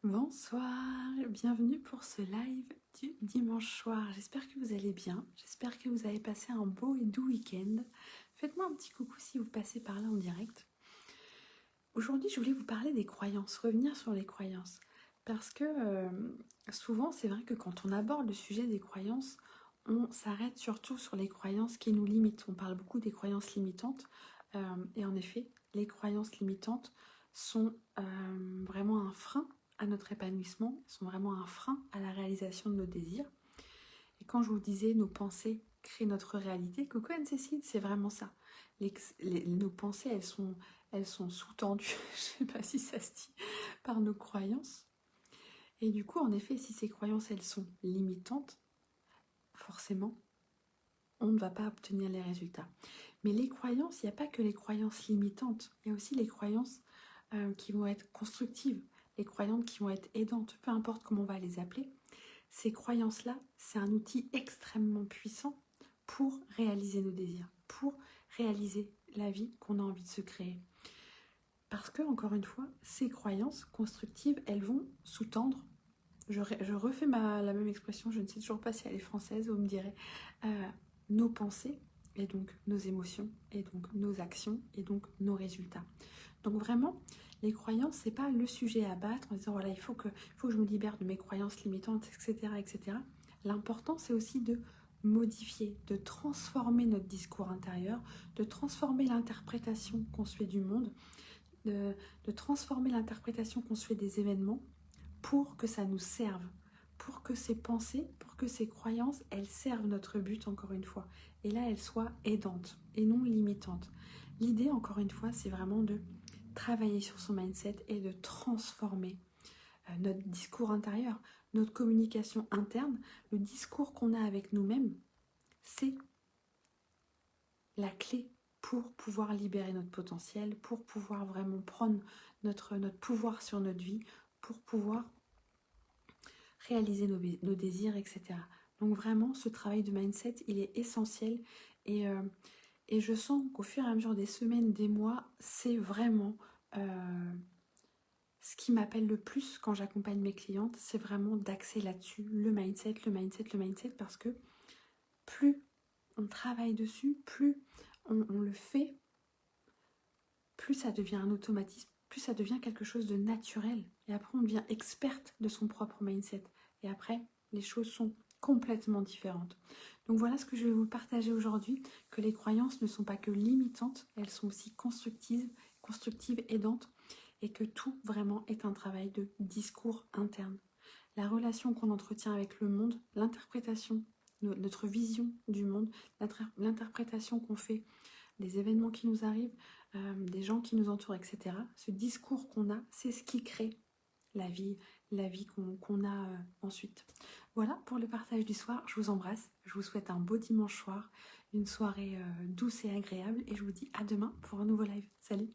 Bonsoir, bienvenue pour ce live du dimanche soir. J'espère que vous allez bien, j'espère que vous avez passé un beau et doux week-end. Faites-moi un petit coucou si vous passez par là en direct. Aujourd'hui, je voulais vous parler des croyances, revenir sur les croyances. Parce que souvent, c'est vrai que quand on aborde le sujet des croyances, on s'arrête surtout sur les croyances qui nous limitent. On parle beaucoup des croyances limitantes. Et en effet, les croyances limitantes sont vraiment un frein à notre épanouissement, sont vraiment un frein à la réalisation de nos désirs. Et quand je vous disais nos pensées créent notre réalité, coucou Anne-Cécile, c'est vraiment ça. Nos pensées, elles sont sous-tendues, je ne sais pas si ça se dit, par nos croyances. Et du coup, en effet, si ces croyances, elles sont limitantes, forcément, on ne va pas obtenir les résultats. Mais les croyances, il n'y a pas que les croyances limitantes, il y a aussi les croyances qui vont être constructives, les croyances qui vont être aidantes, peu importe comment on va les appeler. Ces croyances-là, c'est un outil extrêmement puissant pour réaliser nos désirs, pour réaliser la vie qu'on a envie de se créer. Parce que, encore une fois, ces croyances constructives, elles vont sous-tendre, je refais la même expression, je ne sais toujours pas si elle est française, vous me direz, nos pensées, et donc nos émotions, et donc nos actions, et donc nos résultats. Donc vraiment, les croyances, c'est pas le sujet à battre en disant voilà, il faut que je me libère de mes croyances limitantes, etc. etc. L'important, c'est aussi de modifier, de transformer notre discours intérieur, de transformer l'interprétation qu'on se fait du monde, de transformer l'interprétation qu'on se fait des événements pour que ça nous serve, pour que ces pensées, pour que ces croyances, elles servent notre but encore une fois. Et là, elles soient aidantes et non limitantes. L'idée, encore une fois, c'est vraiment de travailler sur son mindset et de transformer notre discours intérieur, notre communication interne, le discours qu'on a avec nous-mêmes, c'est la clé pour pouvoir libérer notre potentiel, pour pouvoir vraiment prendre notre pouvoir sur notre vie, pour pouvoir réaliser nos désirs, etc. Donc vraiment, ce travail de mindset, il est essentiel et je sens qu'au fur et à mesure des semaines, des mois, c'est vraiment ce qui m'appelle le plus quand j'accompagne mes clientes, c'est vraiment d'axer là-dessus, le mindset, parce que plus on travaille dessus, plus on le fait, plus ça devient un automatisme, plus ça devient quelque chose de naturel. Et après, on devient experte de son propre mindset. Et après, les choses sont complètement différentes. Donc voilà ce que je vais vous partager aujourd'hui, que les croyances ne sont pas que limitantes, elles sont aussi constructives, aidantes, et que tout vraiment est un travail de discours interne. La relation qu'on entretient avec le monde, l'interprétation, notre vision du monde, l'interprétation qu'on fait des événements qui nous arrivent, des gens qui nous entourent, etc. Ce discours qu'on a, c'est ce qui crée la vie qu'on a ensuite. Voilà pour le partage du soir. Je vous embrasse. Je vous souhaite un beau dimanche soir, une soirée douce et agréable. Et je vous dis à demain pour un nouveau live. Salut!